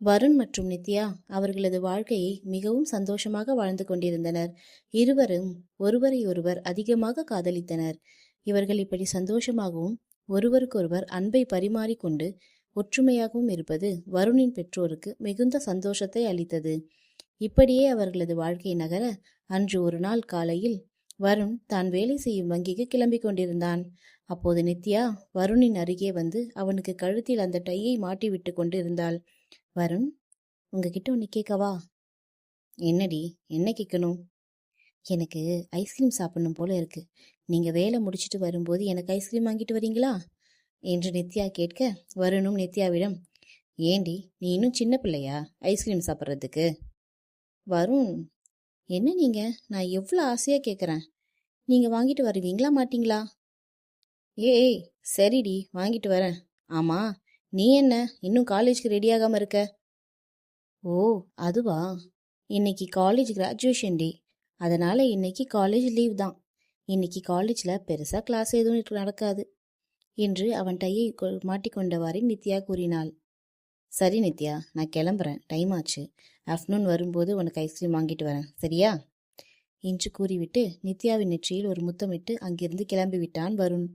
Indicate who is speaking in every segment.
Speaker 1: வருண் மற்றும் நித்யா அவர்களது வாழ்க்கையை மிகவும் சந்தோஷமாக வாழ்ந்து கொண்டிருந்தனர். இருவரும் ஒருவரை ஒருவர் அதிகமாக காதலித்தனர். இவர்கள் இப்படி சந்தோஷமாகவும் ஒருவருக்கொருவர் அன்பை பரிமாறிக்கொண்டு ஒற்றுமையாகவும் இருப்பது வருணின் பெற்றோருக்கு மிகுந்த சந்தோஷத்தை அளித்தது. இப்படியே அவர்களது வாழ்க்கை நகர அன்று ஒரு நாள் காலையில் வருண் தான் வேலை செய்யும் வங்கிக்கு கிளம்பிக் கொண்டிருந்தான். அப்போது நித்யா வருணின் அருகே வந்து அவனுக்கு கழுத்தில் அந்த டையை மாட்டி விட்டு கொண்டு இருந்தாள். வருண், உங்ககிட்ட ஒன்று கேட்கவா? என்னடி, என்ன கேட்கணும்? எனக்கு ஐஸ்கிரீம் சாப்பிடணும் போல இருக்கு. நீங்க வேலை முடிச்சிட்டு வரும்போது எனக்கு ஐஸ்கிரீம் வாங்கிட்டு வரீங்களா என்று நித்யா கேட்க, வருணும் நித்யாவிடம், ஏண்டி நீ இன்னும் சின்ன பிள்ளையா ஐஸ்கிரீம் சாப்பிட்றதுக்கு? வருண், என்ன நீங்க, நான் எவ்வளோ ஆசையா கேட்குறேன். நீங்க வாங்கிட்டு வருவீங்களா மாட்டீங்களா? ஏய் சரிடி, வாங்கிட்டு வரேன். ஆமா, நீ என்ன இன்னும் காலேஜ்க்கு ரெடியாகாம இருக்க? ஓ அதுவா, இன்னைக்கு காலேஜ் கிராஜுவேஷன் டே, அதனால இன்னைக்கு காலேஜ் லீவ் தான். இன்னைக்கு காலேஜில் பெருசாக கிளாஸ் எதுவும் நடக்காது என்று அவன் டையை மாட்டிக்கொண்டவாறே நித்யா கூறினாள். சரி நித்யா, நான் கிளம்புறேன், டைம் ஆச்சு. ஆஃப்டர்நூன் வரும்போது உனக்கு ஐஸ்கிரீம் வாங்கிட்டு வரேன், சரியா என்று கூறிவிட்டு நித்யாவின் நெற்றியில் ஒரு முத்தமிட்டு அங்கிருந்து கிளம்பிவிட்டான் வருண்.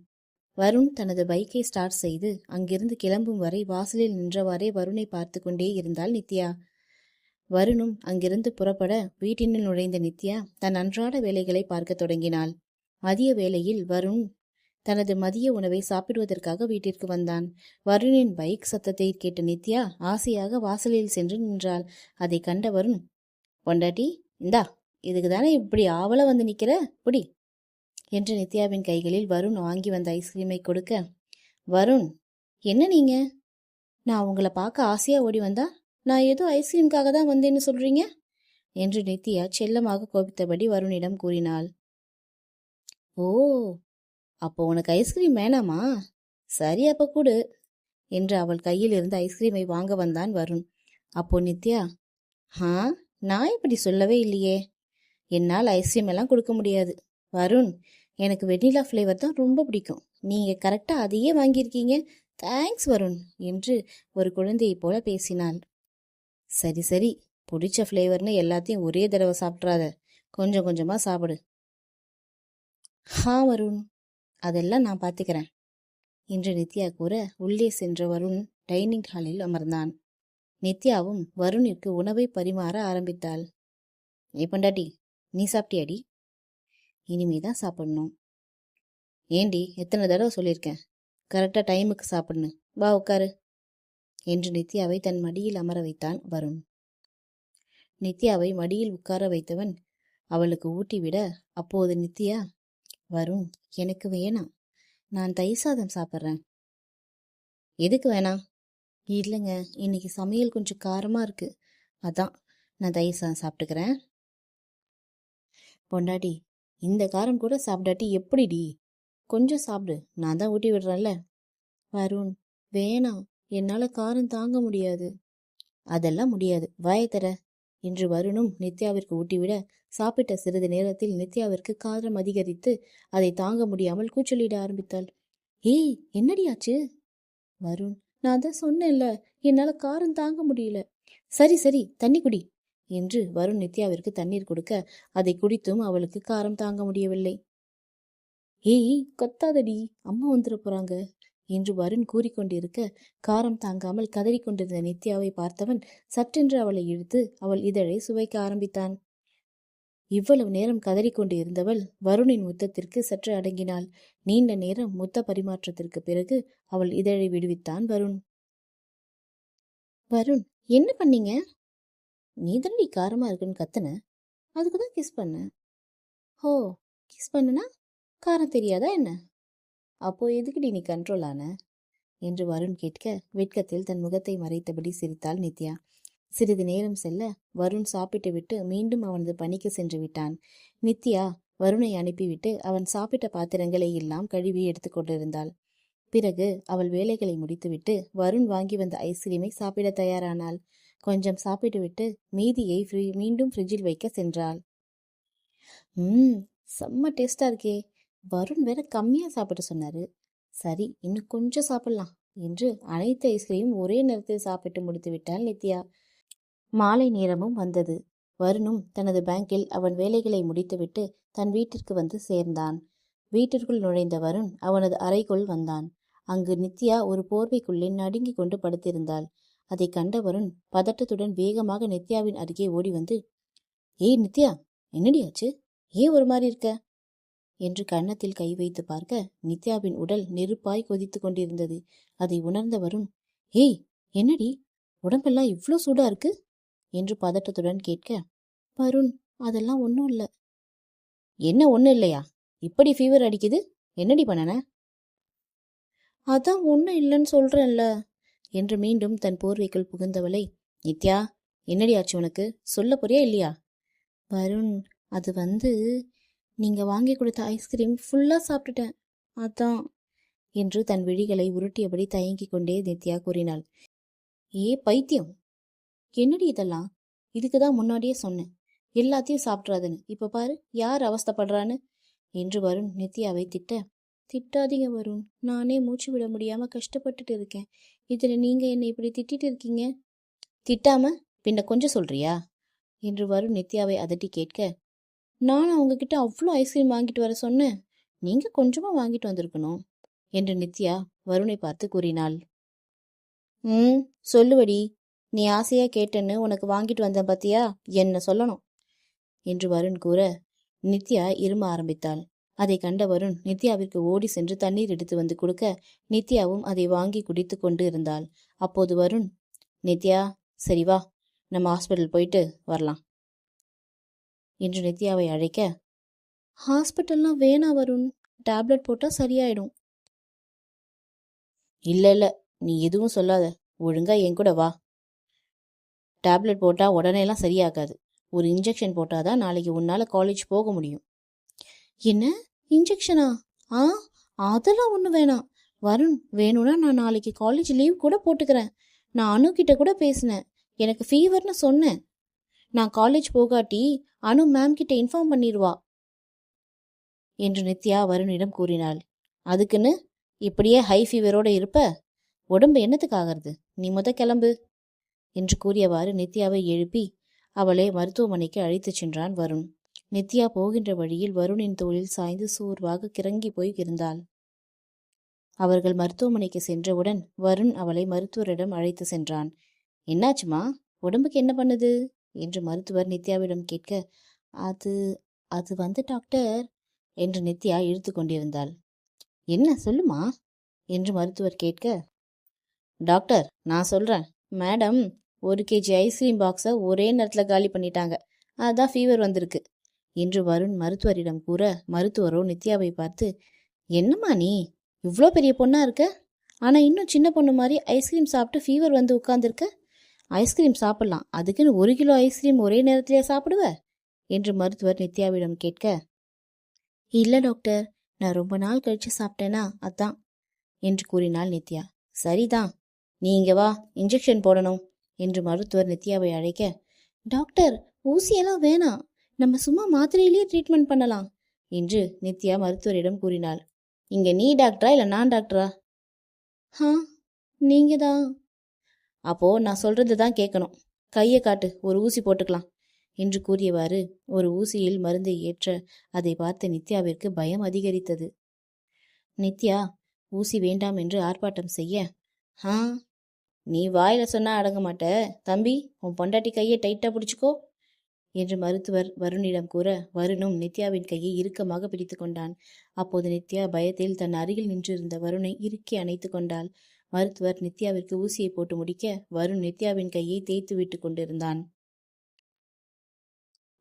Speaker 1: வருண் தனது பைக்கை ஸ்டார்ட் செய்து அங்கிருந்து கிளம்பும் வரை வாசலில் நின்றவாறே வருணை பார்த்து கொண்டே இருந்தாள் நித்யா. வருணும் அங்கிருந்து புறப்பட வீட்டினுள் நுழைந்த நித்யா தன் அன்றாட வேலைகளை பார்க்க தொடங்கினாள். மதிய வேளையில் வருண் தனது மதிய உணவை சாப்பிடுவதற்காக வீட்டிற்கு வந்தான். வருணின் பைக் சத்தத்தை கேட்ட நித்யா ஆசையாக வாசலில் சென்று நின்றாள். அதை கண்ட வருண், பொண்டாட்டி இந்தா, இதுக்கு தானே இப்படி ஆவல வந்து நிக்கிற, புடி என்று நித்யாவின் கைகளில் வருண் வாங்கி வந்த ஐஸ்கிரீமை கொடுக்க, வருண், என்ன நீங்க, நான் உங்களை பார்க்க ஆசையா ஓடி வந்தா நான் ஏதோ ஐஸ்கிரீம்காக தான் வந்தேன்னு சொல்றீங்க என்று நித்யா செல்லமாக கோபித்தபடி வருணிடம் கூறினாள். ஓ, அப்போ உனக்கு ஐஸ்கிரீம் வேணாமா? சரி அப்ப கூடு என்று அவள் கையில் இருந்து ஐஸ்கிரீமை வாங்க வந்தான் வருண். அப்போ நித்யா, நான் இப்படி சொல்லவே இல்லையே, என்னால் ஐஸ்கிரீம் எல்லாம் கொடுக்க முடியாது. வருண், எனக்கு வெண்ணிலா ஃப்ளேவர் தான் ரொம்ப பிடிக்கும். நீங்க கரெக்டா அதையே வாங்கியிருக்கீங்க, தேங்க்ஸ் வருண் என்று ஒரு குழந்தையை போல பேசினாள். சரி சரி, பிடிச்ச ஃப்ளேவர்னு எல்லாத்தையும் ஒரே தடவை சாப்பிட்றாத, கொஞ்சம் கொஞ்சமா சாப்பிடு. வருண், அதெல்லாம் நான் பார்த்துக்கிறேன் என்று நித்யா கூற உள்ளே சென்ற வருண் டைனிங் ஹாலில் அமர்ந்தான். நித்யாவும் வருணிற்கு உணவை பரிமாற ஆரம்பித்தாள். ஏ பொண்டாட்டி, நீ சாப்பிட்டியாடி? இனிமேதான் சாப்பிடணும். ஏண்டி, எத்தனை தடவை சொல்லியிருக்கேன் கரெக்டா டைமுக்கு சாப்பிடணும், வா உட்காரு என்று நித்யாவை தன் மடியில் அமர வைத்தான் வருண். நித்யாவை மடியில் உட்கார வைத்தவன் அவளுக்கு ஊட்டிவிட, அப்போது நித்யா, வருண், எனக்கு வேணாம், நான் தயிர் சாதம் சாப்பிட்றேன். எதுக்கு வேணாம்? இல்லைங்க, இன்னைக்கு சமையல் கொஞ்சம் காரமா இருக்கு, அதான் நான் தயிர் சாதம் சாப்பிட்டுக்கிறேன். பொண்டாட்டி, இந்த காரம் கூட சாப்பிடாட்டி எப்படிடி? கொஞ்சம் சாப்பிடு, நான் தான் ஊட்டி விடுறேன்ல. வருண், வேணாம், என்னால காரம் தாங்க முடியாது. அதெல்லாம் முடியாது, வாயை தர என்று வருணும் நித்யாவிற்கு ஊட்டிவிட, சாப்பிட்ட சிறிது நேரத்தில் நித்யாவிற்கு காரம் அதிகரித்து அதை தாங்க முடியாமல் கூச்சலிட ஆரம்பித்தாள். ஏய், என்னடியாச்சு? வருண், நான் தான் சொன்னேன்ல, என்னால காரம் தாங்க முடியல. சரி சரி, தண்ணி குடி என்று வருண் நித்யாவிற்கு தண்ணீர் கொடுக்க, அதை குடித்தும் அவளுக்கு காரம் தாங்க முடியவில்லை. ஏய் கத்தாதடி, அம்மா வந்துட போறாங்க என்று வருண் கூறிக்கொண்டிருக்க, காரம் தாங்காமல் கதறிக்கொண்டிருந்த நித்யாவை பார்த்தவன் சற்றென்று அவளை இழுத்து அவள் இதழை சுவைக்க ஆரம்பித்தான். இவ்வளவு நேரம் கதறிக்கொண்டு இருந்தவள் வருணின் முத்தத்திற்கு சற்று அடங்கினாள். நீண்ட நேரம் முத்த பரிமாற்றத்திற்கு பிறகு அவள் இதழை விடுவித்தான் வருண். வருண், என்ன பண்ணீங்க? நீதனடி காரமா இருக்குன்னு கத்தன, அதுக்குதான் கிஸ் பண்ண. ஹோ, கிஸ் பண்ணுனா காரம் தெரியாதா என்ன? அப்போ எதுக்குடி நீ கண்ட்ரோல் ஆன என்று வருண் கேட்க, வெட்கத்தில் தன் முகத்தை மறைத்தபடி சிரித்தாள் நித்யா. சிறிது நேரம் செல்ல வருண் சாப்பிட்டு விட்டு மீண்டும் அவனது பணிக்கு சென்று விட்டான். நித்யா வருணை அனுப்பிவிட்டு அவன் சாப்பிட்ட பாத்திரங்களை எல்லாம் கழுவி எடுத்துக்கொண்டிருந்தாள். பிறகு அவள் வேலைகளை முடித்துவிட்டு வருண் வாங்கி வந்த ஐஸ்கிரீமை சாப்பிட தயாரானாள். கொஞ்சம் சாப்பிட்டுவிட்டு மீதியை மீண்டும் ஃப்ரிட்ஜில் வைக்க சென்றாள். செம்ம டேஸ்டா இருக்கே. வருண் வேற கம்மியா சாப்பிட சொன்னாரு. சரி, இன்னும் கொஞ்சம் சாப்பிடலாம், என்று அனைத்து ஐஸ்கிரீமும் ஒரே நேரத்தில் சாப்பிட்டு முடித்து விட்டாள் நித்யா. மாலை நேரமும் வந்தது. வருணும் தனது பேங்கில் அவன் வேலைகளை முடித்துவிட்டு தன் வீட்டிற்கு வந்து சேர்ந்தான். வீட்டிற்குள் நுழைந்த வருண் அவனது அறைக்குள் வந்தான். அங்கு நித்யா ஒரு போர்வைக்குள்ளே நடுங்கிக் கொண்டு படுத்திருந்தாள். அதை கண்ட வருண் பதட்டத்துடன் வேகமாக நித்யாவின் அருகே ஓடி வந்து, ஏய் நித்யா, என்னடியாச்சு? ஏன் ஒரு மாதிரி இருக்க என்று கன்னத்தில் கை வைத்து பார்க்க நித்யாவின் உடல் நெருப்பாய் கொதித்து கொண்டிருந்தது. அதை உணர்ந்த வருண், ஏய் என்னடி, உடம்பெல்லாம் இவ்ளோ சூடா இருக்கு என்று பதட்டத்துடன் கேட்க, வருண் அதெல்லாம் ஒன்றும் இல்லை. என்ன ஒன்றும் இல்லையா? இப்படி ஃபீவர் அடிக்குது, என்னடி பண்ணன? அதான் ஒன்றும் இல்லைன்னு சொல்றேன்ல என்று மீண்டும் தன் போர்வைக்குள் புகுந்தவளை, நித்யா என்னடி ஆச்சு உனக்கு, சொல்ல போறியா இல்லையா? வருண், அது வந்து நீங்க வாங்கி கொடுத்த ஐஸ்கிரீம் ஃபுல்லா சாப்பிட்டுட்டேன், அதான் என்று தன் விழிகளை உருட்டியபடி தயங்கிக் கொண்டே நித்யா கூறினாள். ஏ பைத்தியம், என்னடி இதெல்லாம்? இதுக்குதான் முன்னாடியே சொன்னேன் எல்லாத்தையும் சாப்பிட்றாதுன்னு. இப்ப பாரு யார் அவஸ்தைப்படுறான்னு என்று வருண் நித்யாவை திட்ட, திட்டாதீங்க வருண், நானே மூச்சு விட முடியாம கஷ்டப்பட்டுட்டு இருக்கேன். இதுல நீங்க என்னை இப்படி திட்டிட்டு இருக்கீங்க. திட்டாம பின்ன கொஞ்சம் சொல்றியா என்று வருண் நித்யாவை அதட்டி கேட்க, நான் அவங்க கிட்ட அவ்வளோ ஐஸ்கிரீம் வாங்கிட்டு வர சொன்னேன், நீங்க கொஞ்சமா வாங்கிட்டு வந்திருக்கணும் என்று நித்யா வருணை பார்த்து கூறினாள். சொல்லுவடி, நீ ஆசையா கேட்டேன்னு உனக்கு வாங்கிட்டு வந்தேன் பாத்தியா, என்ன சொல்லணும் என்று வருண் கூற நித்யா இரும ஆரம்பித்தாள். அதை கண்ட வருண் நித்யாவிற்கு ஓடி சென்று தண்ணீர் எடுத்து வந்து கொடுக்க நித்யாவும் அதை வாங்கி குடித்து கொண்டு இருந்தாள். அப்போது வருண், நித்யா சரி வா, நம்ம ஹாஸ்பிட்டல் போயிட்டு வரலாம் என்று நித்யாவை அழைக்க, ஹாஸ்பிட்டல்லாம் வேணாம் வருண், டேப்லெட் போட்டா சரியாயிடும். இல்ல இல்ல, நீ எதுவும் சொல்லாத, ஒழுங்கா என் கூட வா. டேப்லெட் போட்டா உடனேலாம் சரியாகாது, ஒரு இன்ஜெக்ஷன் போட்டாதான் நாளைக்கு உன்னால காலேஜ் போக முடியும். என்ன இன்ஜெக்ஷனா? அதெல்லாம் ஒண்ணு வேணாம் வருண், வேணும்னா நான் நாளைக்கு காலேஜ் லீவ் கூட போட்டுக்கிறேன். நான் அனு கிட்ட கூட பேசினேன், எனக்கு ஃபீவர்னு சொன்னேன். நான் காலேஜ் போகாட்டி அனு மேம் கிட்ட இன்ஃபார்ம் பண்ணிடுவா என்று நித்யா வருணிடம் கூறினாள். அதுக்குன்னு இப்படியே ஹை ஃபீவரோட இருப்ப, உடம்பு என்னத்துக்கு ஆகிறது, நீ கிளம்பு என்று கூறியவாறு நித்யாவை எழுப்பி அவளை மருத்துவமனைக்கு அழைத்துச் சென்றான் வருண். நித்யா போகின்ற வழியில் வருணின் தோளில் சாய்ந்து சோர்வாக கிறங்கி போய் இருந்தாள். அவர்கள் மருத்துவமனைக்கு சென்றவுடன் வருண் அவளை மருத்துவரிடம் அழைத்து சென்றான். என்னாச்சுமா, உடம்புக்கு என்ன பண்ணுது என்று மருத்துவர் நித்யாவிடம் கேட்க, அது அது வந்து டாக்டர் என்று நித்யா இழுத்து கொண்டிருந்தாள். என்ன சொல்லுமா என்று மருத்துவர் கேட்க, டாக்டர் நான் சொல்றேன், மேடம் 1 kg ஐஸ்கிரீம் பாக்ஸை ஒரே நேரத்தில் காலி பண்ணிட்டாங்க, அதான் ஃபீவர் வந்திருக்கு என்று வருண் மருத்துவரிடம் கூற, மருத்துவரோ நித்யாவை பார்த்து, என்னம்மா நீ இவ்வளோ பெரிய பொண்ணா இருக்க, ஆனா இன்னும் சின்ன பொண்ணு மாதிரி ஐஸ்கிரீம் சாப்பிட்டு ஃபீவர் வந்து உட்கார்ந்துருக்க. ஐஸ்கிரீம் சாப்பிடலாம், அதுக்குன்னு 1 கிலோ ஐஸ்கிரீம் ஒரே நேரத்திலே சாப்பிடுவ என்று மருத்துவர் நித்யாவிடம் கேட்க, இல்ல டாக்டர், நான் ரொம்ப நாள் கழிச்சு சாப்பிட்டேனா அதான் என்று கூறினாள் நித்யா. சரிதான், நீ இங்க வா, இன்ஜெக்ஷன் போடணும் என்று மருத்துவர் நித்யாவை அழைக்க, டாக்டர் ஊசியெல்லாம் வேணாம், நம்ம சும்மா மாத்திரையிலேயே ட்ரீட்மெண்ட் பண்ணலாம் என்று நித்யா மருத்துவரிடம் கூறினாள். இங்க நீ டாக்டரா இல்ல நான் டாக்டரா? நீங்க தான். அப்போ நான் சொல்றது தான் கேட்கணும், கையை காட்டு, ஒரு ஊசி போட்டுக்கலாம் என்று கூறியவாறு ஒரு ஊசியில் மருந்தை ஏற்ற அதை பார்த்த நித்யாவிற்கு பயம் அதிகரித்தது. நித்யா ஊசி வேண்டாம் என்று ஆர்ப்பாட்டம் செய்ய, நீ வாயில சொன்னா அடங்க மாட்ட தம்பி, உன் பொண்டாட்டி கையை டைட்டா பிடிச்சுக்கோ என்று மருத்துவர் வருணிடம் கூற, வருணும் நித்யாவின் கையை இறுக்கமாக பிடித்து கொண்டான். அப்போது நித்யா பயத்தில் தன் அருகில் நின்றிருந்த வருணை இறுக்கி அணைத்து கொண்டாள். மருத்துவர் நித்யாவிற்கு ஊசியை போட்டு முடிக்க வருண் நித்யாவின் கையை தேய்த்து விட்டு கொண்டிருந்தான்.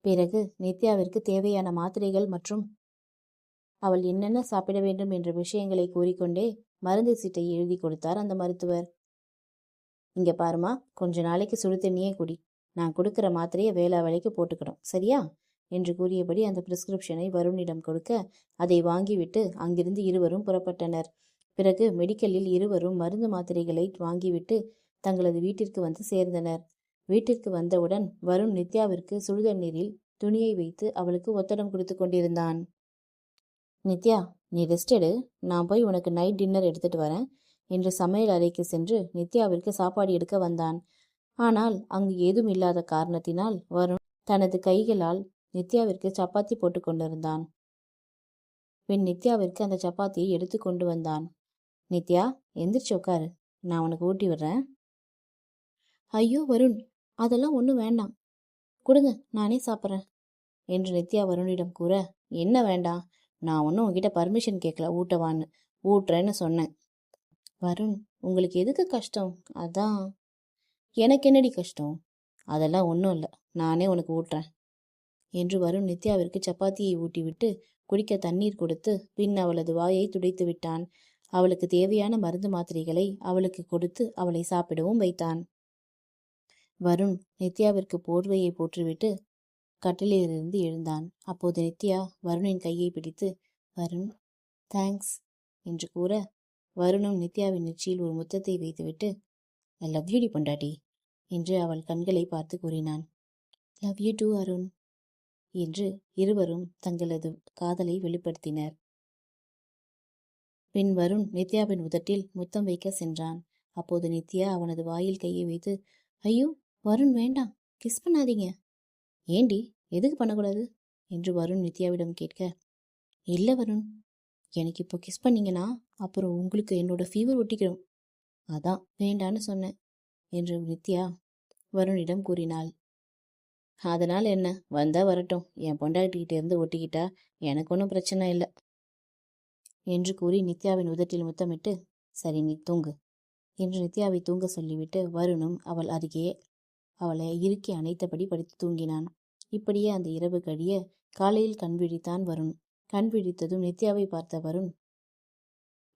Speaker 1: பிறகு நித்யாவிற்கு தேவையான மாத்திரைகள் மற்றும் அவள் என்னென்ன சாப்பிட வேண்டும் என்ற விஷயங்களை கூறிக்கொண்டே மருந்து சீட்டை எழுதி கொடுத்தார் அந்த மருத்துவர். இங்க பாருமா, கொஞ்ச நாளைக்கு சுடு தண்ணியே குடி, நான் கொடுக்கிற மாத்திரையை வேளா வேலைக்கு போட்டுக்கணும், சரியா என்று கூறியபடி அந்த பிரிஸ்கிரிப்ஷனை வருணிடம் கொடுக்க அதை வாங்கிவிட்டு அங்கிருந்து இருவரும் புறப்பட்டனர். பிறகு மெடிக்கலில் இருவரும் மருந்து மாத்திரைகளை வாங்கிவிட்டு தங்களது வீட்டிற்கு வந்து சேர்ந்தனர். வீட்டிற்கு வந்தவுடன் வருண் நித்யாவிற்கு சுடுதண்ணீரில் துணியை வைத்து அவளுக்கு ஒத்தடம் கொடுத்து கொண்டிருந்தான். நித்யா, நீ ரெஸ்ட் எடு, நான் போய் உனக்கு நைட் டின்னர் எடுத்துட்டு வரேன், என்று சமையல் அறைக்கு சென்று நித்யாவிற்கு சாப்பாடு எடுக்க வந்தான். ஆனால் அங்கு ஏதும் இல்லாத காரணத்தினால் வருண் தனது கைகளால் நித்யாவிற்கு சப்பாத்தி போட்டு கொண்டிருந்தான். பின் நித்யாவிற்கு அந்த சப்பாத்தியை எடுத்து கொண்டு வந்தான். நித்யா, எந்திரிச்சு உட்காரு, நான் உனக்கு ஊட்டி விடுறேன். ஐயோ வருண், அதெல்லாம் ஒன்றும் வேண்டாம், கொடுங்க, நானே சாப்பிட்றேன் என்று நித்யா வருணிடம் கூற, என்ன வேண்டாம், நான் ஒன்றும் உங்ககிட்ட பர்மிஷன் கேட்கல ஊட்டவான்னு, ஊட்டுறேன்னு சொன்னேன். வருண், உங்களுக்கு எதுக்கு கஷ்டம்? அதான். எனக்கு என்னடி கஷ்டம்? அதெல்லாம் ஒன்றும் இல்லை, நானே உனக்கு ஊட்டுறேன் என்று வருண் நித்யாவிற்கு சப்பாத்தியை ஊட்டிவிட்டு குடிக்க தண்ணீர் கொடுத்து பின் அவளது வாயை துடைத்து விட்டான். அவளுக்கு தேவையான மருந்து மாத்திரைகளை அவளுக்கு கொடுத்து அவளை சாப்பிடவும் வைத்தான். வருண் நித்யாவிற்கு போர்வையை போற்றுவிட்டு கட்டிலிலிருந்து எழுந்தான். அப்போது நித்யா வருணின் கையை பிடித்து, வருண், தேங்க்ஸ் என்று கூற, வருணும் நித்யாவின் நெற்றியில் ஒரு முத்தத்தை வைத்துவிட்டு, ஐ லவ் யூ டி பொண்டாட்டி என்று அவள் கண்களை பார்த்து கூறினான். லவ் யூ டூ அருண் என்று இருவரும் தங்களது காதலை வெளிப்படுத்தினர். பின் வருண் நித்யாவின் உதட்டில் முத்தம் வைக்க சென்றான். அப்போது நித்யா அவனது வாயில் கையை வைத்து, ஐயோ வருண், வேண்டாம், கிஸ் பண்ணாதீங்க. ஏண்டி, எதுக்கு பண்ணக்கூடாது என்று வருண் நித்யாவிடம் கேட்க, இல்லை வருண், எனக்கு இப்போ கிஸ் பண்ணீங்கன்னா அப்புறம் உங்களுக்கு என்னோட ஃபீவர் ஒட்டிக்கிறோம், அதான் வேண்டான்னு சொன்னேன் என்று நித்யா வருணிடம் கூறினாள். அதனால் என்ன, வந்தா வரட்டும், என் பொண்டாட்டிகிட்ட இருந்து ஒட்டிக்கிட்டா எனக்கு ஒன்றும் பிரச்சனை இல்லை என்று கூறி நித்யாவின் உதட்டில் முத்தமிட்டு, சரி நீ தூங்கு என்று நித்யாவை தூங்க சொல்லிவிட்டு வருணும் அவள் அருகே அவளை இறுக்கி அணைத்தபடி படுத்து தூங்கினான். இப்படியே அந்த இரவு கழிய காலையில் கண் விழித்தான் வருண். கண் விழித்ததும் நித்யாவை பார்த்த வருண்,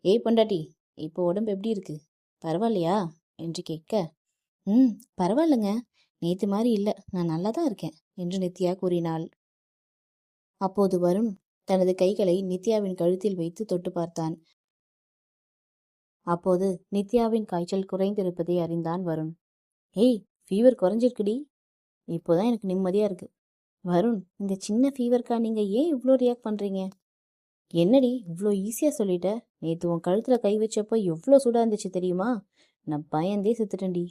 Speaker 1: ஏய் பொண்டாட்டி, இப்போ உடம்பு எப்படி இருக்கு, பரவாயில்லையா என்று கேட்க, பரவாயில்லைங்க, நேத்து மாதிரி இல்லை, நான் நல்லா தான் இருக்கேன் என்று நித்யா கூறினாள். அப்போது வருண் தனது கைகளை நித்யாவின் கழுத்தில் வைத்து தொட்டு பார்த்தான். அப்போது நித்யாவின் காய்ச்சல் குறைந்திருப்பதை அறிந்தான் வருண். ஏய், ஃபீவர் குறைஞ்சிருக்குடி, இப்போதான் எனக்கு நிம்மதியா இருக்கு. வருண், இந்த சின்ன ஃபீவருக்கா நீங்க ஏன் இவ்வளோ ரியாக்ட் பண்றீங்க? என்னடி இவ்வளோ ஈஸியா சொல்லிட்ட? நேத்து உன் கழுத்துல கை வச்சப்போ எவ்வளோ சூடா இருந்துச்சு தெரியுமா? நான் பயந்தே செத்துட்டேன்டி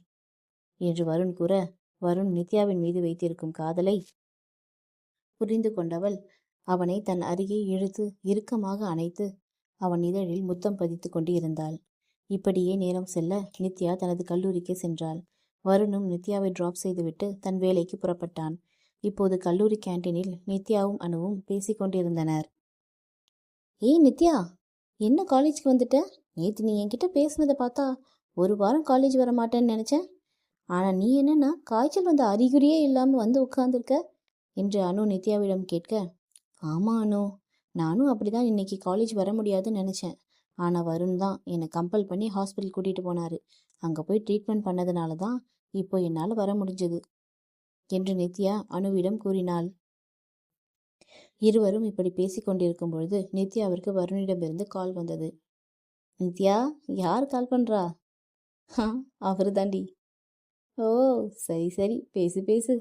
Speaker 1: என்று வருண் கூற, வருண் நித்யாவின் மீது வைத்திருக்கும் காதலை புரிந்து கொண்டவள் அவனை தன் அருகே இழுத்து இறுக்கமாக அணைத்து அவன் இதழில் முத்தம் பதித்து கொண்டு இருந்தாள். இப்படியே நேரம் செல்ல நித்யா தனது கல்லூரிக்கு சென்றாள். வருணும் நித்யாவை டிராப் செய்துவிட்டு தன் வேலைக்கு புறப்பட்டான். இப்போது கல்லூரி கேன்டீனில் நித்யாவும் அனுவும் பேசிக்கொண்டிருந்தனர். ஏய் நித்யா, என்ன காலேஜ்க்கு வந்துட்ட? நேற்று நீ என்கிட்ட பேசுனதை பார்த்தா ஒரு வாரம் காலேஜ் வர மாட்டேன்னு நினைச்சேன். ஆனா நீ என்னன்னா காய்ச்சல் வந்த அறிகுறியே இல்லாம வந்து உட்கார்ந்துருக்க என்று அனு நித்யாவிடம் கேட்க, ஆமா அனு, நானும் அப்படிதான் இன்னைக்கு காலேஜ் வர முடியாதுன்னு நினைச்சேன். ஆனா வருண் தான் என்னை கம்பல் பண்ணி ஹாஸ்பிட்டல் கூட்டிட்டு போனாரு. அங்க போய் ட்ரீட்மெண்ட் பண்ணதுனால தான் இப்போ என்னால் வர முடிஞ்சது என்று நித்யா அனுவிடம் கூறினாள். இருவரும் இப்படி பேசிக்கொண்டிருக்கும் பொழுது நித்யாவிற்கு வருணிடமிருந்து கால் வந்தது. நித்யா, யார் கால் பண்றா? அவரு தாண்டி. ஓ, சரி சரி, பேசு பேசு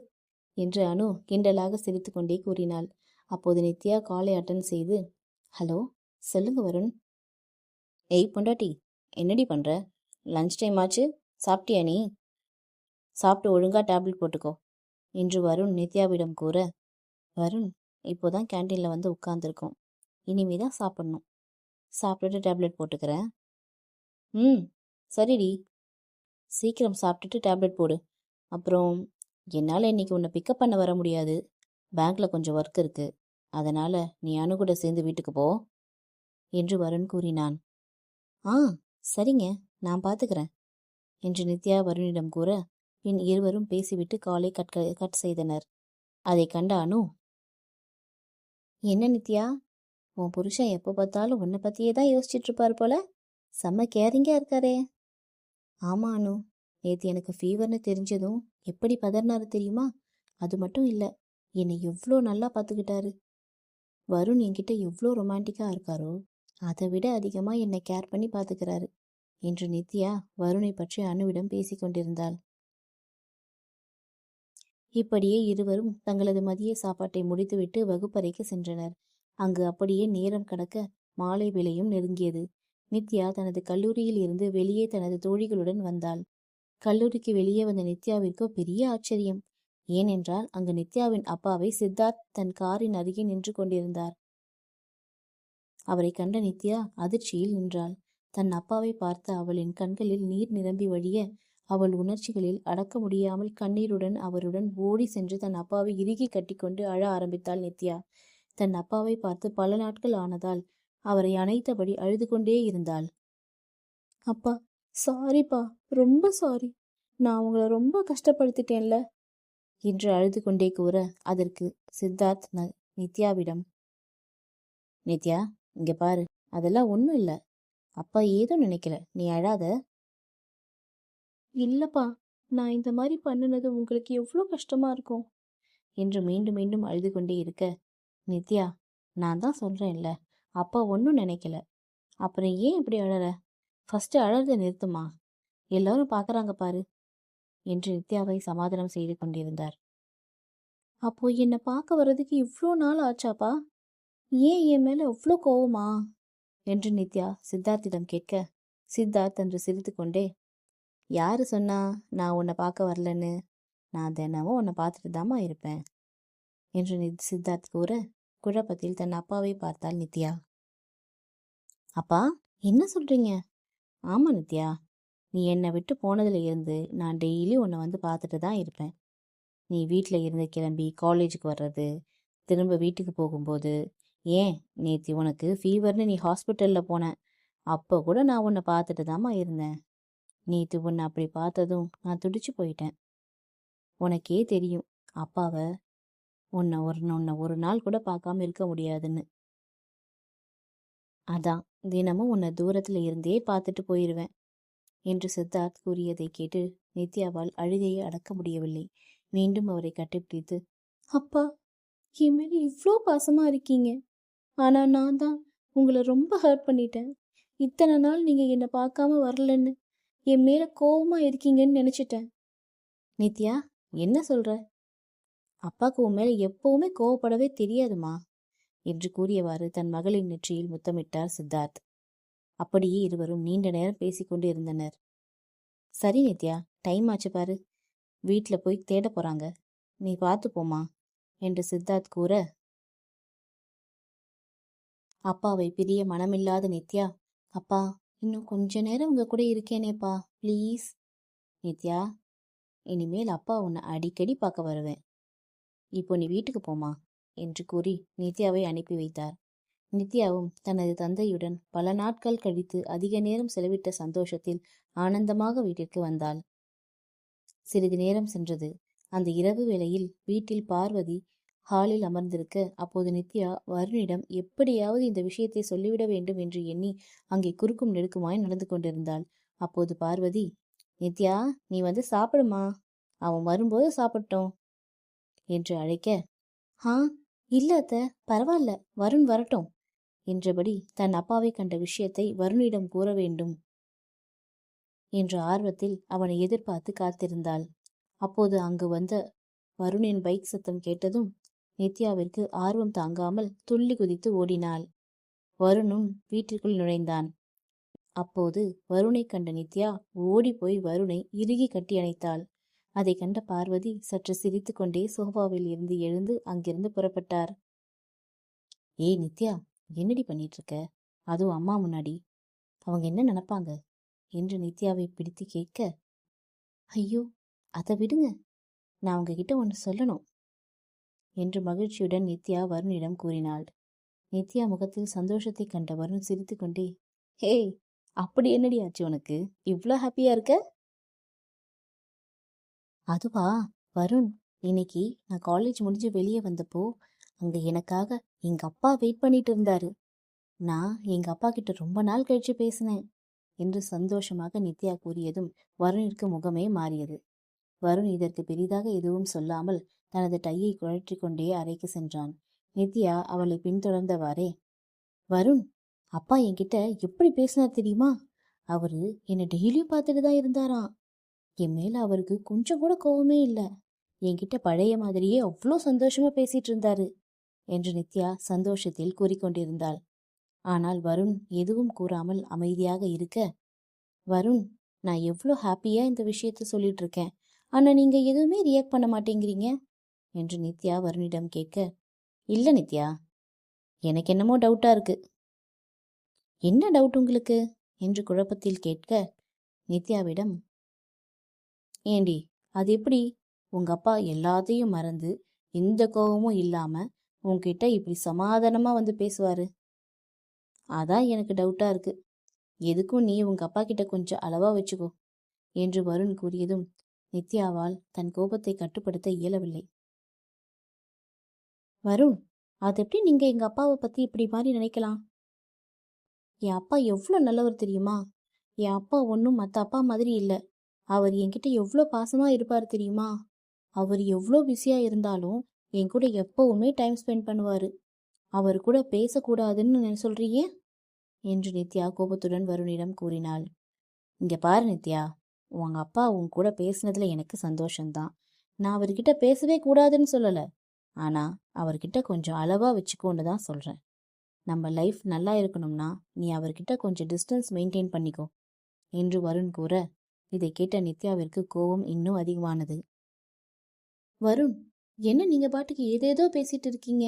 Speaker 1: என்று அனு கிண்டலாக சிரித்து கொண்டே கூறினாள். அப்போது நித்யா காலை அட்டன் செய்து, ஹலோ, சொல்லுங்க வருண். ஏய் பொண்டாட்டி, என்னடி பண்ற? லஞ்ச் டைம் ஆச்சு, சாப்பிட்டியா நீ? சாப்பிட்டு ஒழுங்கா டேப்லெட் போட்டுக்கோ என்று வருண் நித்யாவிடம் கூற, வருண், இப்போதான் கேன்டீனில் வந்து உட்கார்ந்துருக்கோம், இனிமே தான் சாப்பிட்ணும், சாப்பிட்டுட்டு டேப்லெட் போட்டுக்கிறேன். சரிடி, சீக்கிரம் சாப்பிட்டுட்டு டேப்லெட் போடு. அப்புறம் என்னால் இன்னைக்கு உன்னை பிக்கப் பண்ண வர முடியாது, பேங்க்ல கொஞ்சம் ஒர்க் இருக்கு, அதனால நீ அனு கூட சேர்ந்து வீட்டுக்கு போ என்று வருண் கூறினான். சரிங்க, நான் பார்த்துக்கிறேன் என்று நித்யா வருணிடம் கூற, பின் இருவரும் பேசிவிட்டு காலை கட் செய்தனர். அதை கண்ட அனு, என்ன நித்யா, உன் புருஷன் எப்போ பார்த்தாலும் உன்னை பத்தியே தான் யோசிச்சுட்டு இருப்பார் போல, செம்ம கேரிங்கா இருக்காரே. ஆமா அனு, நேற்று எனக்கு ஃபீவர்னு தெரிஞ்சதும் எப்படி பதறினாரு தெரியுமா? அது மட்டும் இல்லை, என்னை எவ்வளோ நல்லா பார்த்துக்கிட்டாரு. வருண் என்கிட்ட எவ்வளோ ரொமான்டிக்காக இருக்காரோ அதை விட அதிகமாக என்னை கேர் பண்ணி பார்த்துக்கிறாரு என்று நித்யா வருணை பற்றி அனுவிடம் பேசிக்கொண்டிருந்தாள். இப்படியே இருவரும் தங்களது மதிய சாப்பாட்டை முடித்துவிட்டு வகுப்பறைக்கு சென்றனர். அங்கு அப்படியே நேரம் கடக்க மாலை வேளையும் நெருங்கியது. நித்யா தனது கல்லூரியில் இருந்து வெளியே தனது தோழிகளுடன் வந்தாள். கல்லூரிக்கு வெளியே வந்த நித்யாவிற்கோ பெரிய ஆச்சரியம். ஏனென்றால் அங்கு நித்யாவின் அப்பாவை சித்தார்த் தன் காரின் அருகே நின்று கொண்டிருந்தார். அவரை கண்ட நித்யா அதிர்ச்சியில் நின்றாள். தன் அப்பாவை பார்த்த அவளின் கண்களில் நீர் நிரம்பி வழிய அவள் உணர்ச்சிகளில் அடக்க முடியாமல் கண்ணீருடன் அவருடன் ஓடி சென்று தன் அப்பாவை இறுகி கட்டிக்கொண்டு அழ ஆரம்பித்தாள் நித்யா. தன் அப்பாவை பார்த்து பல நாட்கள் ஆனதால் அவரை அணைத்தபடி அழுது கொண்டே இருந்தாள். அப்பா, சாரிப்பா, ரொம்ப சாரி. நான் உங்களை ரொம்ப கஷ்டப்படுத்திட்டேன்ல என்று அழுது கொண்டே கூற, அதற்கு சித்தார்த் நித்யாவிடம், நித்யா, இங்க பாரு, அதெல்லாம் ஒன்றும் இல்லை. அப்பா ஏதோ நினைக்கல, நீ அழாத. இல்லப்பா, நான் இந்த மாதிரி பண்ணினது உங்களுக்கு எவ்வளோ கஷ்டமா இருக்கும் என்று மீண்டும் மீண்டும் அழுது கொண்டே இருக்க, நித்யா, நான் தான் சொல்றேன்ல, அப்பா ஒன்றும் நினைக்கல. அப்புறம் ஏன் இப்படி அழற? ஃபர்ஸ்ட் அழறத நிறுத்துமா, எல்லாரும் பார்க்கறாங்க பாரு என்று நித்யாவை சமாதானம் செய்து கொண்டிருந்தார். அப்போ என்னை பார்க்க வர்றதுக்கு இவ்வளோ நாள் ஆச்சாப்பா? ஏன் என் மேல அவ்வளோ கோவமா என்று நித்யா சித்தார்த்திடம் கேட்க, சித்தார்த் என்று சிரித்து கொண்டே, யாரு சொன்னா நான் உன்னை பார்க்க வரலன்னு? நான் தினமும் உன்னை பார்த்துட்டு தாமா இருப்பேன் என்று சித்தார்த் கூற, குழப்பத்தில் தன் அப்பாவை பார்த்தாள் நித்யா. அப்பா, என்ன சொல்றீங்க? ஆமா நித்யா, நீ என்னை விட்டு போனதுல இருந்து நான் டெய்லி உன்னை வந்து பார்த்துட்டு தான் இருப்பேன். நீ வீட்டில் இருந்து கிளம்பி காலேஜுக்கு வர்றது, திரும்ப வீட்டுக்கு போகும்போது, ஏன் நேத்தி உனக்கு ஃபீவர்னு நீ ஹாஸ்பிட்டலில் போன, அப்போ கூட நான் உன்னை பார்த்துட்டு தாம்மா இருந்தேன். நேற்று உன்னை அப்படி பார்த்ததும் நான் துடிச்சு போயிட்டேன். உனக்கே தெரியும் அப்பாவை உன்னை ஒரு நாள் கூட பார்க்காம இருக்க முடியாதுன்னு. அதான் தினமும் உன்னை தூரத்தில் இருந்தே பார்த்துட்டு போயிடுவேன் என்று சித்தார்த் கூறியதை கேட்டு நித்யாவால் அழுகையை அடக்க முடியவில்லை. மீண்டும் அவரை கட்டிப்பிடித்து, அப்பா, என் மேலே இவ்வளோ பாசமா இருக்கீங்க, ஆனா நான் தான் உங்களை ரொம்ப ஹர்ட் பண்ணிட்டேன். இத்தனை நாள் நீங்க என்னை பார்க்காம வரலன்னு என் மேல கோவமா இருக்கீங்கன்னு நினைச்சிட்டேன். நித்யா, என்ன சொல்ற? அப்பாவுக்கு உன் மேல எப்பவுமே கோவப்படவே தெரியாதுமா என்று கூறியவாறு தன் மகளின் நெற்றியில் முத்தமிட்டார் சித்தார்த். அப்படியே இருவரும் நீண்ட நேரம் பேசிக்கொண்டு இருந்தனர். சரி நித்யா, டைம் ஆச்சு பாரு, வீட்டில் போய் தேட போறாங்க, நீ பார்த்து போமா என்று சித்தார்த் கூற, அப்பாவை பிரிய மனமில்லாத நித்யா, அப்பா, இன்னும் கொஞ்ச நேரம் உங்க கூட இருக்கேனேப்பா, ப்ளீஸ். நித்யா, இனிமேல் அப்பா உன்னை அடிக்கடி பார்க்க வருவேன், இப்போ நீ வீட்டுக்கு போமா என்று கூறி நித்யாவை அனுப்பி வைத்தார். நித்யாவும் தனது தந்தையுடன் பல நாட்கள் கழித்து அதிக நேரம் செலவிட்ட சந்தோஷத்தில் ஆனந்தமாக வீட்டிற்கு வந்தாள். சிறிது நேரம் சென்றது. அந்த இரவு வேளையில் வீட்டில் பார்வதி ஹாலில் அமர்ந்திருக்க, அப்போது நித்யா வருணிடம் எப்படியாவது இந்த விஷயத்தை சொல்லிவிட வேண்டும் என்று எண்ணி அங்கே குறுக்கும் நெடுக்குமாய் நடந்து கொண்டிருந்தாள். அப்போது பார்வதி, நித்யா, நீ வந்து சாப்பிடுமா, அவன் வரும்போது சாப்பிட்டோம் என்று அழைக்க, இல்ல அத்தை, பரவாயில்ல, வருண் வரட்டும் என்றபடி தன் அப்பாவை கண்ட விஷயத்தை வருணிடம் கூற வேண்டும் என்ற ஆர்வத்தில் அவனை எதிர்பார்த்து காத்திருந்தாள். அப்போது அங்கு வந்த வருணின் பைக் சத்தம் கேட்டதும் நித்யாவிற்கு ஆர்வம் தாங்காமல் துள்ளி குதித்து ஓடினாள். வருணும் வீட்டிற்குள் நுழைந்தான். அப்போது வருணை கண்ட நித்யா ஓடி போய் வருணை இறுகி கட்டி அணைத்தாள். அதை கண்ட பார்வதி சற்று சிரித்து கொண்டே சோஃபாவில் இருந்து எழுந்து அங்கிருந்து புறப்பட்டார். ஏய் நித்யா, என்னடி பண்ணிட்டு இருக்க? அதுவும் அம்மா முன்னாடி, அவங்க என்ன நினைப்பாங்க என்று நித்யாவை பிடித்து கேட்க, ஐயோ, அதை விடுங்க, நான் உங்ககிட்ட ஒன்று சொல்லணும் என்று மகிழ்ச்சியுடன் நித்யா வருணிடம் கூறினாள். நித்யா முகத்தில் சந்தோஷத்தை கண்ட வருண் சிரித்து கொண்டே, ஹே, அப்படி என்னடி ஆச்சு உனக்கு, இவ்வளோ ஹாப்பியா இருக்க? அதுவா வருண், இன்னைக்கு நான் காலேஜ் முடிஞ்சு வெளியே வந்தப்போ அங்க எனக்காக எங்க அப்பா வெயிட் பண்ணிட்டு இருந்தாரு. நான் எங்க அப்பா கிட்ட ரொம்ப நாள் கழிச்சு பேசினேன் என்று சந்தோஷமாக நித்யா கூறியதும் வருணிற்கு முகமே மாறியது. வருண் இதற்கு பெரிதாக எதுவும் சொல்லாமல் தனது டையை குழற்றி கொண்டே அறைக்கு சென்றான். நித்யா அவளை பின்தொடர்ந்தவாறே, வருண், அப்பா என்கிட்ட எப்படி பேசினார் தெரியுமா? அவரு என்னை டெய்லியும் பார்த்துட்டு தான் இருந்தாராம். என் மேல அவருக்கு கொஞ்சம் கூட கோவமே இல்லை. என்கிட்ட பழைய மாதிரியே அவ்வளோ சந்தோஷமா பேசிட்டு இருந்தாரு என்று நித்யா சந்தோஷத்தில் கூறிக்கொண்டிருந்தாள். ஆனால் வருண் எதுவும் கூறாமல் அமைதியாக இருக்க, வருண், நான் எவ்வளோ ஹாப்பியா இந்த விஷயத்த சொல்லிட்டு இருக்கேன், ஆனா நீங்க எதுவுமே ரியாக்ட் பண்ண மாட்டேங்கிறீங்க என்று நித்யா வருணிடம் கேட்க, இல்ல நித்யா, எனக்கு என்னமோ டவுட்டா இருக்கு. என்ன டவுட் உங்களுக்கு என்று குழப்பத்தில் கேட்க, நித்யாவிடம், ஏண்டி, அது எப்படி உங்க அப்பா எல்லாத்தையும் மறந்து எந்த கோபமும் இல்லாம உன்கிட்ட இப்படி சமாதானமா வந்து பேசுவாரு? அதான் எனக்கு டவுட்டா இருக்கு. எதுக்கும் நீ உங்க அப்பா கிட்ட கொஞ்சம் அளவா வச்சுக்கோ என்று வருண் கூறியதும் நித்யாவால் தன் கோபத்தை கட்டுப்படுத்த இயலவில்லை. வருண், அது எப்படி நீங்க எங்க அப்பாவை பத்தி இப்படி மாதிரி நினைக்கலாம்? என் அப்பா எவ்வளோ நல்லவர் தெரியுமா? என் அப்பா ஒன்றும் மற்ற அப்பா மாதிரி இல்லை. அவர் என்கிட்ட எவ்வளோ பாசமா இருப்பார் தெரியுமா? அவர் எவ்வளோ பிஸியா இருந்தாலும் என் கூட எப்பவுமே டைம் ஸ்பெண்ட் பண்ணுவாரு. அவர் கூட பேசக்கூடாதுன்னு சொல்றீங்க என்று நித்யா கோபத்துடன் வருணிடம் கூறினாள். இங்க பாரு நித்யா, உங்க அப்பா உன் கூட பேசுனதுல எனக்கு சந்தோஷம்தான். நான் அவர்கிட்ட பேசவே கூடாதுன்னு சொல்லல. ஆனா அவர்கிட்ட கொஞ்சம் அளவா வச்சுக்கோன்னு தான் சொல்றேன். நம்ம லைஃப் நல்லா இருக்கணும்னா நீ அவர்கிட்ட கொஞ்சம் டிஸ்டன்ஸ் மெயின்டைன் பண்ணிக்கோ என்று வருண் கூற, இதை கேட்ட நித்யாவிற்கு கோபம் இன்னும் அதிகமானது. வருண், என்ன நீங்க பாட்டுக்கு ஏதேதோ பேசிட்டு இருக்கீங்க?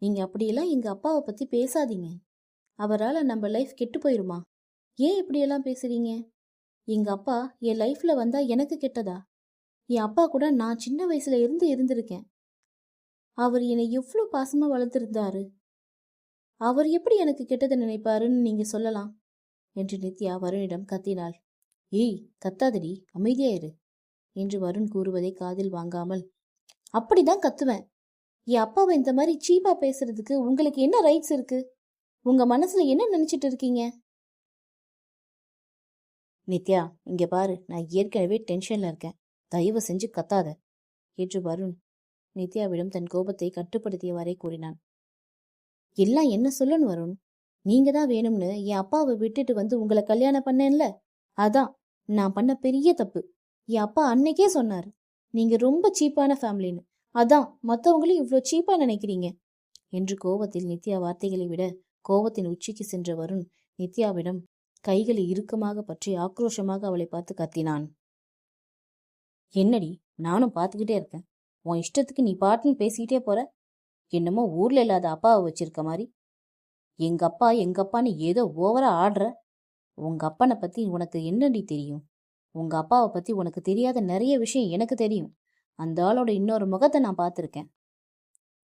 Speaker 1: நீங்க அப்படியெல்லாம் எங்க அப்பாவை பத்தி பேசாதீங்க. அவரால் நம்ம லைஃப் கெட்டு போயிருமா? ஏன் இப்படியெல்லாம் பேசுறீங்க? எங்க அப்பா என் லைஃப்ல வந்தா எனக்கு கெட்டதா? என் அப்பா கூட நான் சின்ன வயசுல இருந்து இருந்திருக்கேன். அவர் என்னை எவ்வளோ பாசமா வளர்த்திருந்தாரு. அவர் எப்படி எனக்கு கெட்டதை நினைப்பாருன்னு நீங்க சொல்லலாம் என்று நித்யா வருணிடம் கத்தினாள். ஏய், கத்தாதடி, அமைதியாயிரு என்று வருண் கூறுவதை காதில் வாங்காமல், அப்படிதான் கத்துவேன். என் அப்பாவை இந்த மாதிரி சீப்பா பேசுறதுக்கு உங்களுக்கு என்ன ரைட்ஸ் இருக்கு? உங்க மனசுல என்ன நினைச்சிட்டு இருக்கீங்க? நித்யா, இங்க பாரு, நான் ஏற்கனவே டென்ஷன்ல இருக்கேன். தயவு செஞ்சு கத்தாத என்று வருண் நித்யாவிடம் தன் கோபத்தை கட்டுப்படுத்தியவாறே கூறினான். எல்லாம் என்ன சொல்லணும் வருண்? நீங்க தான் வேணும்னு என் அப்பாவை விட்டுட்டு வந்து உங்களை கல்யாணம் பண்ணேன்ல, அதான் நான் பண்ண பெரிய தப்பு. என் அப்பா அன்னைக்கே சொன்னாரு, நீங்க ரொம்ப சீப்பான ஃபேமிலின்னு. அதான் மற்றவங்களையும் இவ்வளோ சீப்பா நினைக்கிறீங்க என்று கோபத்தில் நித்யா வார்த்தைகளை விட கோபத்தின் உச்சிக்கு சென்ற வருண் நித்யாவிடம் கைகளை இறுக்கமாக பற்றி ஆக்ரோஷமாக அவளை பார்த்து கத்தினான். என்னடி, நானும் பார்த்துக்கிட்டே இருக்கேன். உன் இஷ்டத்துக்கு நீ பாட்டுன்னு பேசிக்கிட்டே போற. என்னமோ ஊர்ல இல்லாத அப்பாவை வச்சிருக்க மாதிரி. எங்க அப்பான்னு ஏதோ ஓவரா ஆடுற. உங்க அப்பனை பத்தி உனக்கு என்னடி தெரியும்? உங்க அப்பாவை பத்தி உனக்கு தெரியாத நிறைய விஷயம் எனக்கு தெரியும். அந்த ஆளோட இன்னொரு முகத்தை நான் பார்த்துருக்கேன்.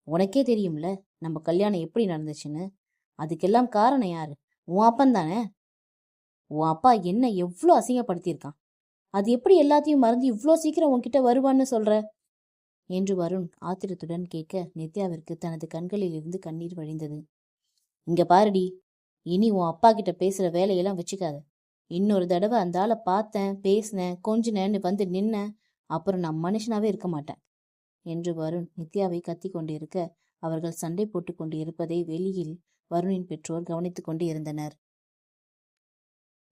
Speaker 1: உனக்கே தெரியும்ல நம்ம கல்யாணம் எப்படி நடந்துச்சுன்னு. அதுக்கெல்லாம் காரணம் யாரு? உன் அப்பன் தானே. உன் அப்பா என்ன எவ்வளோ அசிங்கப்படுத்தியிருக்கான். அது எப்படி எல்லாத்தையும் மறந்து இவ்வளோ சீக்கிரம் உன்கிட்ட வருவான்னு சொல்ற என்று வருண் ஆத்திரத்துடன் கேட்க, நித்யாவிற்கு தனது கண்களில் இருந்து கண்ணீர் வழிந்தது. இங்க பாருடி, இனி உன் அப்பா கிட்ட பேசுற வேலையெல்லாம் வச்சுக்காத. இன்னொரு தடவை அந்த ஆளை பார்த்தேன், பேசினேன், கொஞ்சினேன்னு வந்து நின்ன, அப்புறம் நான் மனுஷனாவே இருக்க மாட்டேன் என்று வருண் நித்யாவை கத்தி கொண்டிருக்க, அவர்கள் சண்டை போட்டு கொண்டு இருப்பதை வெளியில் வருணின் பெற்றோர் கவனித்துக் கொண்டு இருந்தனர்.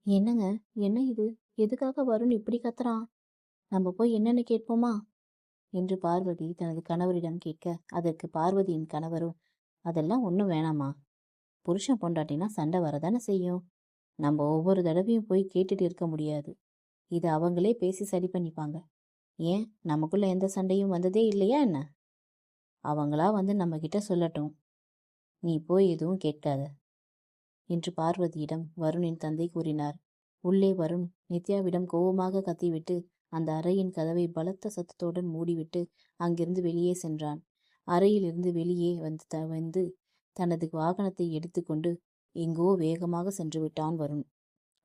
Speaker 1: என்னங்க, என்ன இது? எதுக்காக வருண் இப்படி கத்துறான்? நம்ம போய் என்னன்னு கேட்போமா என்று பார்வதி தனது கணவரிடம் கேட்க, அதற்கு பார்வதியின் கணவரும், அதெல்லாம் ஒன்றும் வேணாமா. புருஷன் பொண்டாட்டினா சண்டை வரதானே செய்யும். நம்ம ஒவ்வொரு தடவையும் போய் கேட்டுட்டு இருக்க முடியாது. இது அவங்களே பேசி சரி பண்ணிப்பாங்க. ஏன், நமக்குள்ள எந்த சண்டையும் வந்ததே இல்லையா என்ன? அவங்களா வந்து நம்ம கிட்ட சொல்லட்டும். நீ போய் எதுவும் கேட்காத என்று பார்வதியிடம் வருணின் தந்தை கூறினார். உள்ளே வருண் நித்யாவிடம் கோபமாக கத்திவிட்டு அந்த அறையின் கதவை பலத்த சத்தத்துடன் மூடிவிட்டு அங்கிருந்து வெளியே சென்றான். அறையிலிருந்து வெளியே வந்து தனது வாகனத்தை எடுத்துக்கொண்டு எங்கோ வேகமாக சென்று விட்டான் வருண்.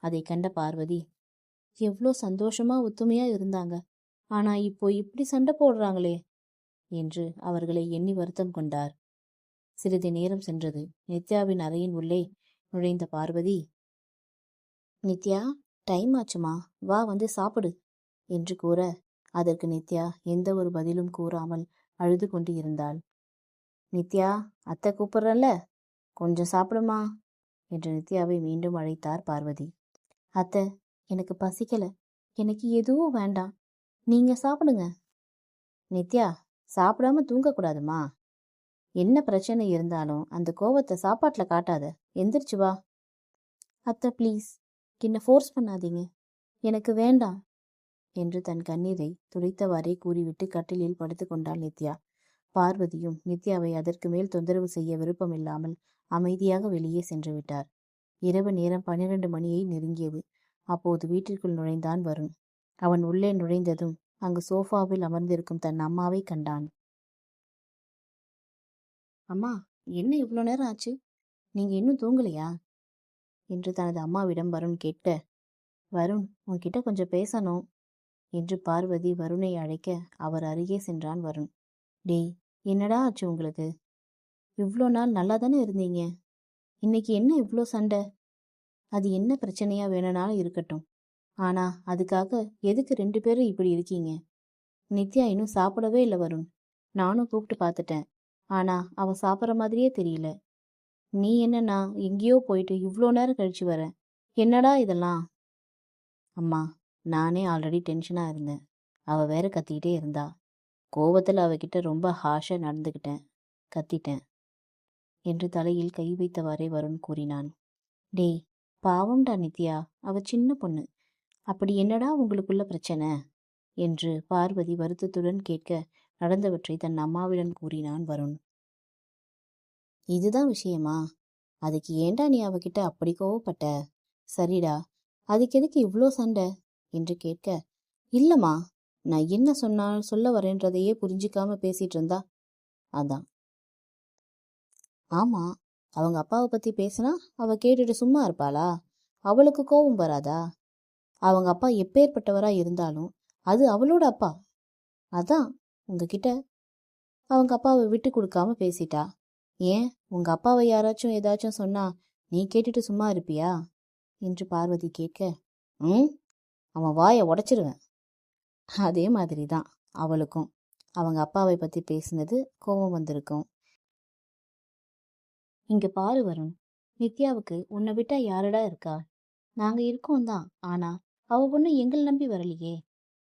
Speaker 1: அதை கண்ட பார்வதி, எவ்வளோ சந்தோஷமா ஒத்துமையா இருந்தாங்க, ஆனா இப்போ இப்படி சண்டை போடுறாங்களே என்று அவர்களை எண்ணி வருத்தம் கொண்டார். சிறிது நேரம் சென்றது. நித்யாவின் அறையின் உள்ளே நுழைந்த பார்வதி, நித்யா, டைம் ஆச்சுமா, வா வந்து சாப்பிடு என்று கூற, அதற்கு நித்யா எந்த ஒரு பதிலும் கூறாமல் அழுது கொண்டு இருந்தாள். நித்யா, அத்தை கூப்பிடுறல்ல, கொஞ்சம் சாப்பிடுமா என்று நித்யாவை மீண்டும் அழைத்தார் பார்வதி. அத்தை, எனக்கு பசிக்கல, எனக்கு எதுவும் வேண்டாம், நீங்க சாப்பிடுங்க. நித்யா, சாப்பிடாம தூங்கக்கூடாதுமா. என்ன பிரச்சனை இருந்தாலும் அந்த கோவத்தை சாப்பாட்டில் காட்டாத. எந்திரிச்சு வா. அத்தை ப்ளீஸ், என்ன ஃபோர்ஸ் பண்ணாதீங்க, எனக்கு வேண்டாம் என்று தன் கண்ணீரை துடைத்தவாறே கூறிவிட்டு கட்டிலில் படுத்து கொண்டாள் நித்யா. பார்வதியும் நித்யாவை அதற்கு மேல் தொந்தரவு செய்ய விருப்பமில்லாமல் அமைதியாக வெளியே சென்று விட்டார். இரவு நேரம் 12 மணியை நெருங்கியது. அப்போது வீட்டிற்குள் நுழைந்தான் வருண். அவன் உள்ளே நுழைந்ததும் அங்கு சோஃபாவில் அமர்ந்திருக்கும் தன் அம்மாவை கண்டான். அம்மா, என்ன இவ்வளோ நேரம் ஆச்சு? நீங்க இன்னும் தூங்கலையா என்று தனது அம்மாவிடம் வருண் கேட்க, வருண், உன்கிட்ட கொஞ்சம் பேசணும் என்று பார்வதி வருணை அழைக்க அவர் அருகே சென்றான் வருண். டேய், என்னடா ஆச்சு உங்களுக்கு? இவ்வளோ நாள் நல்லா தானே இருந்தீங்க, இன்னைக்கு என்ன இவ்வளோ சண்டை? அது என்ன பிரச்சனையா வேணும்னாலும் இருக்கட்டும், ஆனா அதுக்காக எதுக்கு 2 பேரும் இப்படி இருக்கீங்க? நித்யா இன்னும் சாப்பிடவே இல்லை வருண். நானும் கூப்பிட்டு பார்த்துட்டேன், ஆனா அவ சாப்பிட்ற மாதிரியே தெரியல. நீ என்னன்னா எங்கேயோ போயிட்டு இவ்வளோ நேரம் கழிச்சு வர? என்னடா இதெல்லாம்? அம்மா, நானே ஆல்ரெடி டென்ஷனாக இருந்தேன். அவள் வேற கத்திக்கிட்டே இருந்தா. கோபத்தில் அவகிட்ட ரொம்ப ஹாஷாக நடந்துக்கிட்டேன், கத்திட்டேன் என்று தலையில் கை வைத்தவாறே வருண் கூறினான். டேய், பாவம்டா நித்யா, அவ சின்ன பொண்ணு. அப்படி என்னடா உங்களுக்குள்ள பிரச்சனை என்று பார்வதி வருத்தத்துடன் கேட்க நடந்தவற்றை தன் அம்மாவிடம் கூறினான் வருண். இதுதான் விஷயமா? அதுக்கு ஏண்டா நீ அவகிட்ட அப்படி கோவப்பட்ட? சரிடா, அதுக்கு எதுக்கு இவ்வளோ சண்டை என்று கேட்க, இல்லம்மா, நான் என்ன சொல்ல வரேன்றதையே புரிஞ்சிக்காம பேசிட்டு இருந்தா அதான். ஆமா, அவங்க அப்பாவை பத்தி பேசினா அவ கேட்டுட்டு சும்மா இருப்பாளா? அவளுக்கு கோபம் வராதா? அவங்க அப்பா எப்பேற்பட்டவரா இருந்தாலும் அது அவளோட அப்பா. அதான் உங்ககிட்ட அவங்க அப்பாவை விட்டு கொடுக்காம பேசிட்டா. ஏன் உங்க அப்பாவை யாராச்சும் ஏதாச்சும் சொன்னா நீ கேட்டுட்டு சும்மா இருப்பியா என்று பார்வதி கேட்க, அவன் வாயை உடைச்சிருவேன். அதே மாதிரி தான் அவளுக்கும் அவங்க அப்பாவை பத்தி பேசினது கோபம் வந்திருக்கும். இங்க பாரு வருண், நித்யாவுக்கு உன்னை விட்டா யாரடா இருக்கா? நாங்க இருக்கோம் தான், ஆனா அவ பொண்ணு எங்களை நம்பி வரலையே.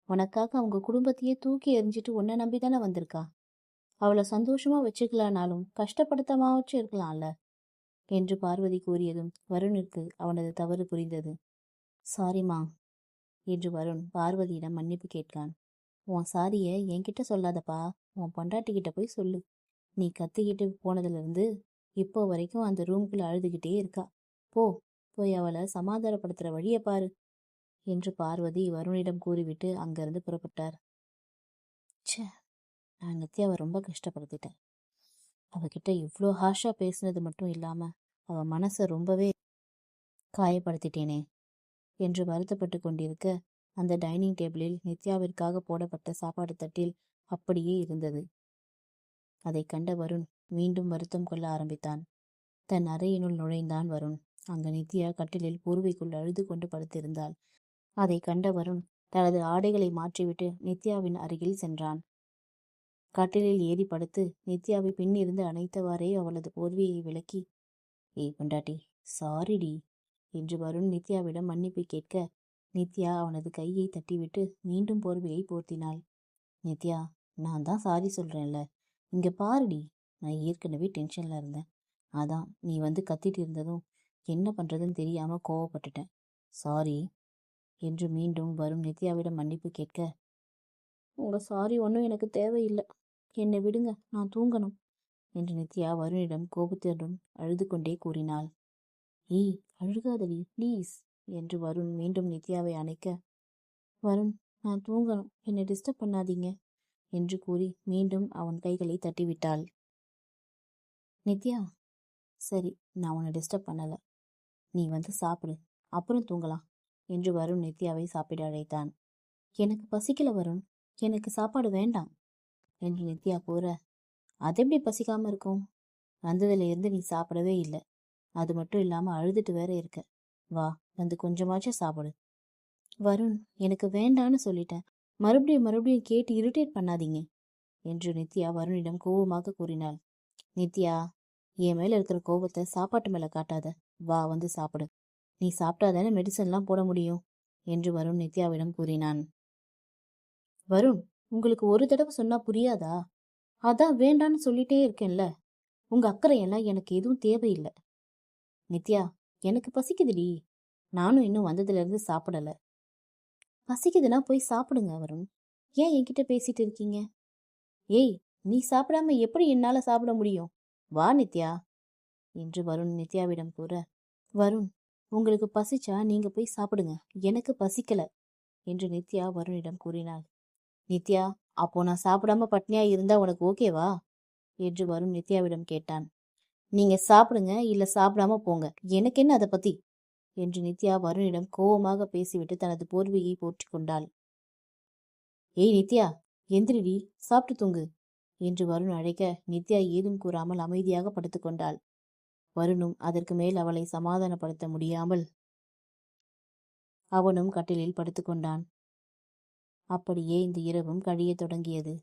Speaker 1: உனக்காக அவங்க குடும்பத்தையே தூக்கி எறிஞ்சிட்டு உன்னை நம்பி தானே வந்திருக்கா. அவளை சந்தோஷமா வச்சுக்கலானாலும் கஷ்டப்படுத்தமாச்சும் இருக்கலாம்ல என்று பார்வதி கூறியதும் வருணிற்கு அவனது தவறு புரிந்தது. சாரிம்மா என்று வருண் பார்வதியிடம் மன்னிப்பு கேட்கான். உன் சாரியை என்கிட்ட சொல்லாதப்பா, உன் பொண்டாட்டிக்கிட்ட போய் சொல்லு. நீ கத்திக்கிட்டு போனதுலேருந்து இப்போ வரைக்கும் அந்த ரூம்குள்ள அழுதுகிட்டே இருக்கா. போய் அவளை சமாதானப்படுத்துற வழியை பாரு என்று பார்வதி வருணிடம் கூறிவிட்டு அங்கிருந்து புறப்பட்டார். ச்சே, நான் நித்யாவை ரொம்ப கஷ்டப்படுத்திட்டேன். அவகிட்ட இவ்வளோ ஹாஷா பேசுனது மட்டும் இல்லாம அவ மனசை ரொம்பவே காயப்படுத்திட்டேனே என்று வருத்தப்பட்டு கொண்டிருக்க, அந்த டைனிங் டேபிளில் நித்யாவிற்காக போடப்பட்ட சாப்பாடு தட்டில் அப்படியே இருந்தது. அதை கண்ட வருண் மீண்டும் வருத்தம் கொள்ள ஆரம்பித்தான். தன் அறையினுள் நுழைந்தான் வருண். அங்கு நித்யா கட்டிலில் போர்வைக்குள் அழுது கொண்டு படுத்திருந்தாள். அதை கண்ட வருண் தனது ஆடைகளை மாற்றிவிட்டு நித்யாவின் அருகில் சென்றான். கட்டிலில் ஏறி படுத்து நித்யாவை பின்னிருந்து அணைத்தவாறே அவளது போர்வையை விலக்கி, ஏய் பொண்டாட்டி, சாரிடி என்று வருண் நித்யாவிடம் மன்னிப்பு கேட்க, நித்யா அவனது கையை தட்டிவிட்டு மீண்டும் போர்வையை போர்த்தினாள். நித்யா, நான் தான் சாரி சொல்றேன்ல, இங்க பாருடி, நான் ஏற்கனவே டென்ஷன்ல இருந்தேன். அதான் நீ வந்து கத்திட்டு இருந்ததும் என்ன பண்றதுன்னு தெரியாம கோவப்பட்டுட்டேன். சாரி என்று மீண்டும் வருண் நித்யாவிடம் மன்னிப்பு கேட்க, உங்க சாரி ஒன்றும் எனக்கு தேவையில்லை, என்னை விடுங்க, நான் தூங்கணும் என்று நித்யா வருணிடம் கோபத்துடன் அழுது கொண்டே கூறினாள். ஏய், அழுகாதடி ப்ளீஸ் என்று வருண் மீண்டும் நித்யாவை அணைக்க, வருண், நான் தூங்கணும், என்னை டிஸ்டர்ப் பண்ணாதீங்க என்று கூறி மீண்டும் அவன் கைகளை தட்டிவிட்டாள். நித்யா, சரி, நான் உன்னை டிஸ்டர்ப் பண்ணல, நீ வந்து சாப்பிடு, அப்புறம் தூங்கலாம் என்று வருண் நித்யாவை சாப்பிட அழைத்தான். எனக்கு பசிக்கல வருண், எனக்கு சாப்பாடு வேண்டாம் என்று நித்யா கூற, அது எப்படி பசிக்காம இருக்கும்? வந்ததுல இருந்து நீ சாப்பிடவே இல்லை, அது மட்டும் இல்லாம அழுதுட்டு வேற இருக்க. வா, வந்து கொஞ்சமாச்சும் சாப்பிடு. வருண், எனக்கு வேண்டான்னு சொல்லிட்டேன், மறுபடியும் கேட்டு இரிட்டேட் பண்ணாதீங்க என்று நித்யா வருணிடம் கோபமாக கூறினாள். நித்யா, என் மேல இருக்கிற கோபத்தை சாப்பாட்டு மேல காட்டாத, வா வந்து சாப்பிடு. நீ சாப்பிட்டாதானே மெடிசன்லாம் போட முடியும் என்று வருண் நித்யாவிடம் கூறினான். வருண், உங்களுக்கு ஒரு தடவை சொன்னா புரியாதா? அதான் வேண்டான்னு சொல்லிட்டே இருக்கேன்ல உங்க அக்கறையெல்லாம் எனக்கு எதுவும் தேவையில்லை. நித்யா, எனக்கு பசிக்குதுடி. நானும் இன்னும் வந்ததுல இருந்து சாப்பிடல. பசிக்குதுன்னா போய் சாப்பிடுங்க வருண். ஏன் என்கிட்ட பேசிட்டு இருக்கீங்க? ஏய், நீ சாப்பிடாம எப்படி என்னால சாப்பிட முடியும்? வா நித்யா என்று வருண் நித்யாவிடம் கூற, வருண், உங்களுக்கு பசிச்சா நீங்க போய் சாப்பிடுங்க, எனக்கு பசிக்கல என்று நித்யா வருணிடம் கூறினாள். நித்யா, அப்போ நான் சாப்பிடாம பட்னியா இருந்தா உனக்கு ஓகேவா என்று வருண் நித்யாவிடம் கேட்டான். நீங்க சாப்பிடுங்க, இல்ல சாப்பிடாம போங்க, எனக்கு என்ன அதை பத்தி என்று நித்யா வருணிடம் கோபமாக பேசிவிட்டு தனது போர்வையை போர்த்தி கொண்டாள். ஏய் நித்யா, எந்திரிடி, சாப்பிட்டு தூங்கு என்று வருண் அழைக்க நித்யா ஏதும் கூறாமல் அமைதியாக படுத்துக்கொண்டாள். வருணும் அதற்கு மேல் அவளை சமாதானப்படுத்த முடியாமல் அவனும் கட்டிலில் படுத்துக்கொண்டான். அப்படியே இந்த இரவும் கழியத் தொடங்கியது.